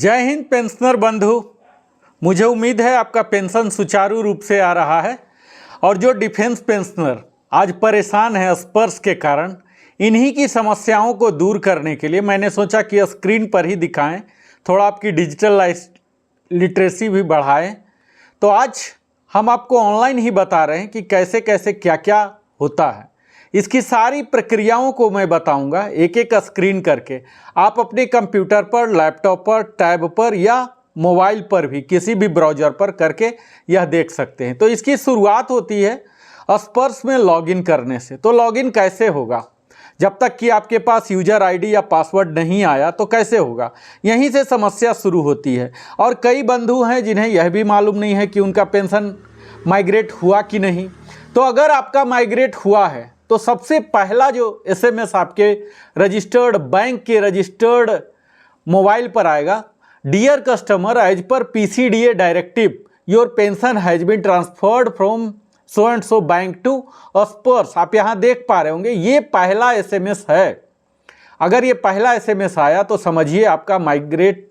जय हिंद पेंशनर बंधु। मुझे उम्मीद है आपका पेंशन सुचारू रूप से आ रहा है। और जो डिफेंस पेंशनर आज परेशान है स्पर्श के कारण, इन्हीं की समस्याओं को दूर करने के लिए मैंने सोचा कि स्क्रीन पर ही दिखाएं, थोड़ा आपकी डिजिटल लिटरेसी भी बढ़ाएं। तो आज हम आपको ऑनलाइन ही बता रहे हैं कि कैसे कैसे क्या क्या होता है। इसकी सारी प्रक्रियाओं को मैं बताऊंगा एक एक स्क्रीन करके। आप अपने कंप्यूटर पर, लैपटॉप पर, टैब पर या मोबाइल पर भी किसी भी ब्राउज़र पर करके यह देख सकते हैं। तो इसकी शुरुआत होती है स्पर्श में लॉगिन करने से। तो लॉगिन कैसे होगा? जब तक कि आपके पास यूजर आईडी या पासवर्ड नहीं आया तो कैसे होगा? यहीं से समस्या शुरू होती है। और कई बंधु हैं जिन्हें यह भी मालूम नहीं है कि उनका पेंशन माइग्रेट हुआ कि नहीं। तो अगर आपका माइग्रेट हुआ है तो सबसे पहला जो एसएमएस आपके रजिस्टर्ड बैंक के रजिस्टर्ड मोबाइल पर आएगा, dear customer, as per PCDA directive your pension has been transferred from so and so bank to Sparsh. आप यहाँ देख पा रहे होंगे ये पहला एसएमएस है। अगर ये पहला एसएमएस आया तो समझिए आपका माइग्रेट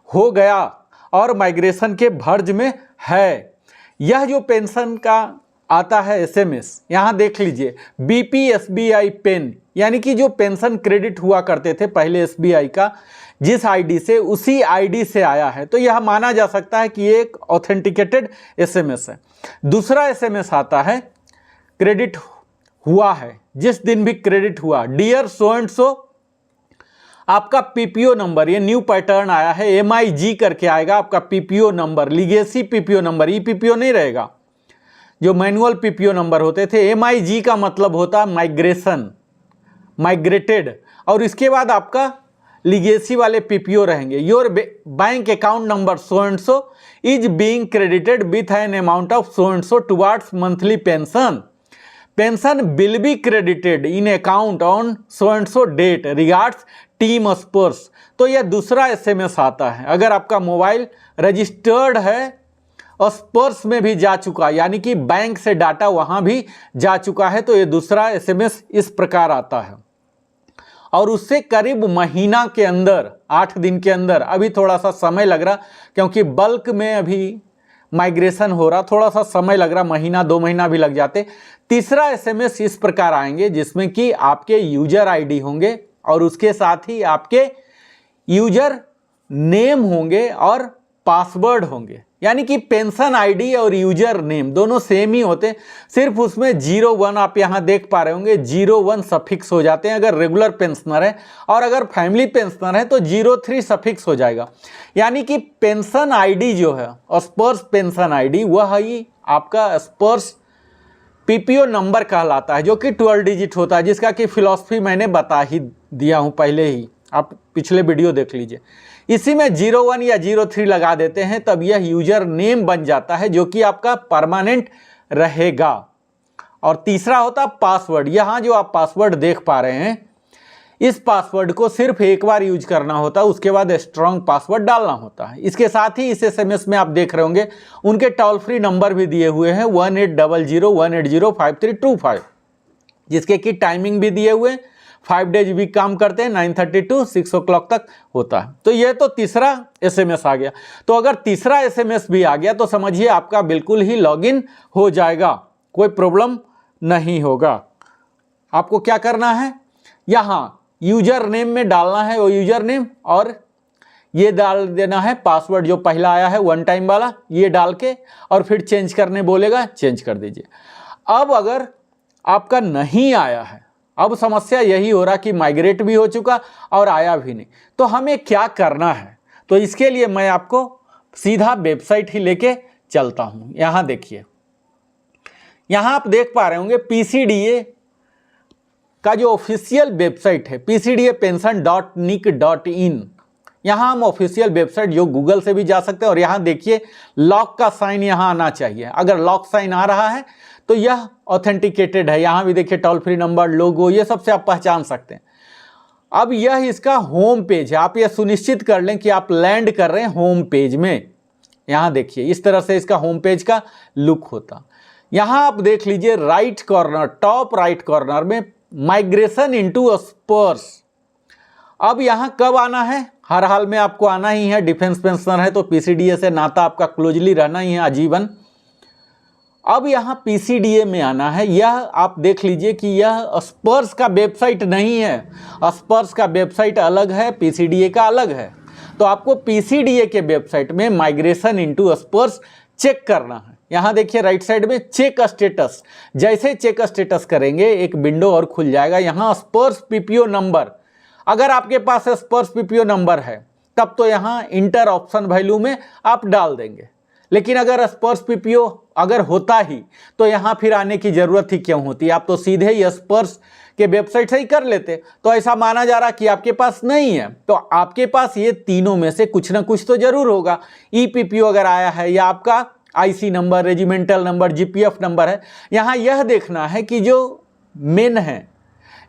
हो गया और माइग्रेशन के भर्ज में है। यह जो पेंशन का आता है एसएमएस, यहाँ देख लीजिए, बीपीएसबीआई पेन, यानी कि जो पेंशन क्रेडिट हुआ करते थे पहले एसबीआई का, जिस आईडी से, उसी आईडी से आया है। तो यह माना जा सकता है कि ये एक ऑथेंटिकेटेड एसएमएस है। दूसरा एसएमएस आता है क्रेडिट हुआ है, जिस दिन भी क्रेडिट हुआ, डियर सो एंड सो, आपका पीपीओ नंबर, ये न्यू पैटर्न आया है, एमआईजी करके आएगा आपका PPO number, legacy PPO number, e PPO नहीं रहेगा। जो मैनुअल पीपीओ नंबर होते थे, एमआईजी का मतलब होता है माइग्रेशन, माइग्रेटेड। और इसके बाद आपका लीगेसी वाले पीपीओ रहेंगे। Your bank account number so and so is being credited with an amount of so and so towards monthly pension. Pension will be credited in account on so and so date regards team Sparsh. तो यह दूसरा SMS आता है। अगर आपका mobile registered है स्पर्श में भी जा चुका, यानी कि बैंक से डाटा वहां भी जा चुका है, तो ये दूसरा एसएमएस इस प्रकार आता है। और उससे करीब महीना के अंदर, 8 दिन के अंदर, अभी थोड़ा सा समय लग रहा क्योंकि बल्क में अभी माइग्रेशन हो रहा, थोड़ा सा समय लग रहा, महीना 2 महीना भी लग जाते। तीसरा एसएमएस इस प्रकार आएंगे जिसमें कि आपके यूजर आईडी होंगे और उसके साथ ही आपके यूजर नेम होंगे और पासवर्ड होंगे। यानी कि पेंशन आईडी और यूजर नेम दोनों सेम ही होते हैं, सिर्फ उसमें 01 आप यहाँ देख पा रहे होंगे, 01 सफिक्स हो जाते हैं अगर रेगुलर पेंशनर है, और अगर फैमिली पेंशनर है तो 03 सफिक्स हो जाएगा। यानी कि पेंशन आईडी जो है, स्पर्श पेंशन आईडी, वह ही आपका स्पर्श पीपीओ नंबर कहलाता है, जो कि 12 डिजिट होता है, जिसका कि फिलॉसफी मैंने बता ही दिया हूँ पहले ही, आप पिछले वीडियो देख लीजिए। इसी में 01 या 03 लगा देते हैं, तब यह यूजर नेम बन जाता है, जो कि आपका परमानेंट रहेगा। और तीसरा होता पासवर्ड। यहाँ जो आप पासवर्ड देख पा रहे हैं, इस पासवर्ड को सिर्फ एक बार यूज करना होता है, उसके बाद स्ट्रॉन्ग पासवर्ड डालना होता है। इसके साथ ही इस एसएमएस में आप देख रहे होंगे उनके टोल फ्री नंबर भी दिए हुए हैं, 1800-180-5325, जिसके की टाइमिंग भी दिए हुए हैं। 5 डेज भी काम करते हैं, 9:30 to 6 o'clock तक होता है। तो यह तो तीसरा एसएमएस आ गया। तो अगर तीसरा एसएमएस भी आ गया तो समझिए आपका बिल्कुल ही लॉगिन हो जाएगा, कोई प्रॉब्लम नहीं होगा। आपको क्या करना है, यहाँ यूजर नेम में डालना है वो यूजर नेम, और ये डाल देना है पासवर्ड जो पहला आया है 1 टाइम वाला, ये डाल के, और फिर चेंज करने बोलेगा, चेंज कर दीजिए। अब अगर आपका नहीं आया है, अब समस्या यही हो रहा कि माइग्रेट भी हो चुका और आया भी नहीं, तो हमें क्या करना है? तो इसके लिए मैं आपको सीधा वेबसाइट ही लेके चलता हूं। यहाँ देखिए, यहाँ आप देख पा रहे होंगे पीसीडीए का जो ऑफिशियल वेबसाइट है, pcdapension.nic.in। यहाँ हम ऑफिशियल वेबसाइट, जो गूगल से भी जा सकते हैं, और यहाँ देखिए लॉक का साइन यहाँ आना चाहिए। अगर लॉक साइन आ रहा है तो यह ऑथेंटिकेटेड है। यहाँ भी देखिए टोल फ्री नंबर, लोगो, ये सबसे आप पहचान सकते हैं। अब यह इसका होम पेज है। आप यह सुनिश्चित कर लें कि आप लैंड कर रहे हैं होम पेज में। यहाँ देखिए इस तरह से इसका होम पेज का लुक होता। यहाँ आप देख लीजिए right corner, top right corner में माइग्रेशन इनटू स्पर्श। अब यहाँ कब आना है, हर हाल में आपको आना ही है। डिफेंस पेंशनर है तो पीसीडीए से नाता आपका क्लोजली रहना ही है आजीवन। अब यहाँ पीसीडीए में आना है। यह आप देख लीजिए कि यह स्पर्श का वेबसाइट नहीं है। स्पर्श का वेबसाइट अलग है, पीसीडीए का अलग है। तो आपको पीसीडीए के वेबसाइट में माइग्रेशन इनटू स्पर्श चेक करना है। यहाँ देखिए राइट साइड में चेक स्टेटस, जैसे चेक स्टेटस करेंगे एक विंडो और खुल जाएगा। यहाँ स्पर्श पीपीओ नंबर, अगर आपके पास स्पर्श पीपीओ नंबर है तब तो यहाँ इंटर ऑप्शन वैल्यू में आप डाल देंगे, लेकिन अगर स्पर्श पीपीओ अगर होता ही तो यहाँ फिर आने की ज़रूरत ही क्यों होती। आप तो सीधे ही स्पर्श के वेबसाइट से ही कर लेते। तो ऐसा माना जा रहा कि आपके पास नहीं है, तो आपके पास ये तीनों में से कुछ ना कुछ तो जरूर होगा। ई पीपीओ अगर आया है या आपका IC number, regimental number, GPF number है। यहाँ यह देखना है कि जो मेन हैं,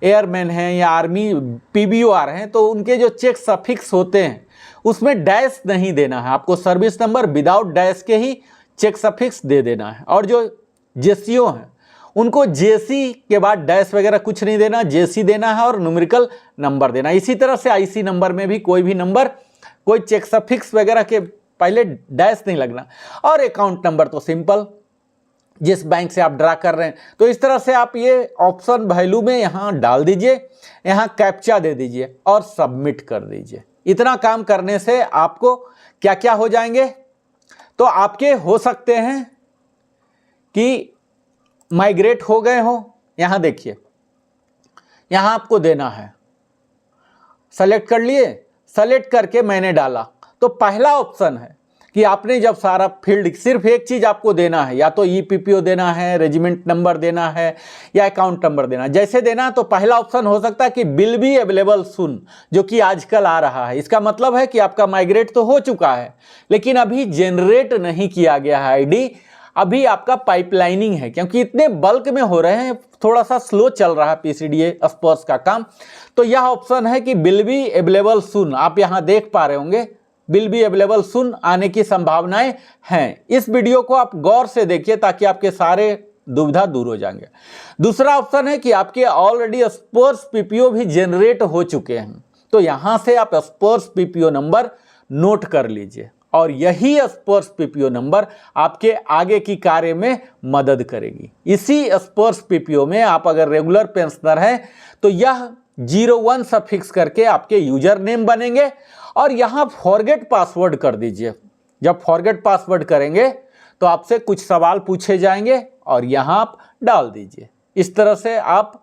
एयरमैन हैं या आर्मी पीबीओआर हैं, तो उनके जो चेक सफिक्स होते हैं उसमें डैश नहीं देना है। आपको सर्विस नंबर विदाउट डैश के ही चेक सफिक्स दे देना है। और जो जेसीओ हैं उनको जेसी के बाद डैश वगैरह कुछ नहीं देना, जेसी देना है और न्यूमेरिकल नंबर देना। इसी तरह से आईसी नंबर में भी कोई भी नंबर, कोई चेक सफिक्स वगैरह के पहले डैश नहीं लगना। और अकाउंट नंबर तो सिंपल, जिस बैंक से आप ड्रा कर रहे हैं। तो इस तरह से आप ये ऑप्शन वैल्यू में यहाँ डाल दीजिए, यहाँ कैप्चा दे दीजिए और सबमिट कर दीजिए। इतना काम करने से आपको क्या क्या हो जाएंगे, तो आपके हो सकते हैं कि माइग्रेट हो गए हो। यहाँ देखिए, यहाँ आपको देना है, सेलेक्ट कर लिए, सेलेक्ट करके मैंने डाला तो पहला ऑप्शन है कि आपने जब सारा फील्ड, सिर्फ एक चीज़ आपको देना है, या तो ई पीपीओ देना है, रेजिमेंट नंबर देना है या अकाउंट नंबर देना। जैसे देना तो पहला ऑप्शन हो सकता है कि बिल बी अवेलेबल सून, जो कि आजकल आ रहा है। इसका मतलब है कि आपका माइग्रेट तो हो चुका है लेकिन अभी जनरेट नहीं किया गया है आईडी, अभी आपका पाइपलाइनिंग है, क्योंकि इतने बल्क में हो रहे हैं, थोड़ा सा स्लो चल रहा है पीसीडीए स्पर्श का काम। तो यह ऑप्शन है कि बिल बी अवेलेबल सून, आप यहाँ देख पा रहे होंगे बिल बी अवेलेबल सून आने की संभावनाएं हैं। इस वीडियो को आप गौर से देखिए ताकि आपके सारे दुविधा दूर हो जाएंगे। दूसरा ऑप्शन है कि आपके ऑलरेडी स्पर्श पीपीओ भी जनरेट हो चुके हैं, तो यहां से आप स्पर्श पीपीओ नंबर नोट कर लीजिए और यही स्पर्श पीपीओ नंबर आपके आगे की कार्य में मदद करेगी। इसी स्पर्श पीपीओ में आप अगर रेगुलर पेंशनर हैं तो यह 01 सफिक्स करके आपके यूजर नेम बनेंगे और यहाँ फॉरगेट पासवर्ड कर दीजिए। जब फॉरगेट पासवर्ड करेंगे तो आपसे कुछ सवाल पूछे जाएंगे और यहाँ आप डाल दीजिए। इस तरह से आप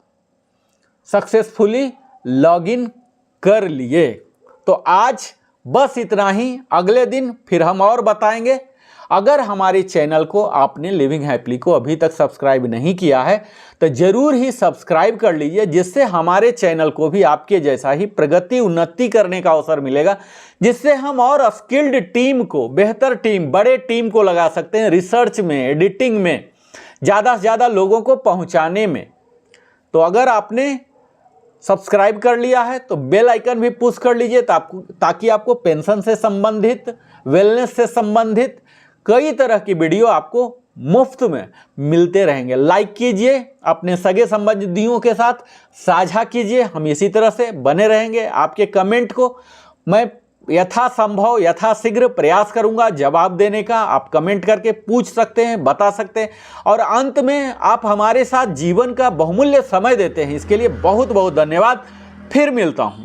सक्सेसफुली लॉगिन कर लिए। तो आज बस इतना ही, अगले दिन फिर हम और बताएंगे। अगर हमारे चैनल को आपने लिविंग हैप्पीली को अभी तक सब्सक्राइब नहीं किया है तो ज़रूर ही सब्सक्राइब कर लीजिए, जिससे हमारे चैनल को भी आपके जैसा ही प्रगति उन्नति करने का अवसर मिलेगा, जिससे हम और स्किल्ड टीम को, बेहतर टीम, बड़े टीम को लगा सकते हैं रिसर्च में, एडिटिंग में, ज़्यादा से ज़्यादा लोगों को पहुँचाने में। तो अगर आपने सब्सक्राइब कर लिया है तो बेल आइकन भी पुश कर लीजिए ताकि आपको पेंशन से संबंधित, वेलनेस से संबंधित कई तरह की वीडियो आपको मुफ्त में मिलते रहेंगे। लाइक कीजिए, अपने सगे संबंधियों के साथ साझा कीजिए। हम इसी तरह से बने रहेंगे। आपके कमेंट को मैं यथासंभव, यथाशीघ्र प्रयास करूंगा जवाब देने का। आप कमेंट करके पूछ सकते हैं, बता सकते हैं और अंत में आप हमारे साथ जीवन का बहुमूल्य समय देते हैं, इसके लिए बहुत बहुत धन्यवाद। फिर मिलता हूं।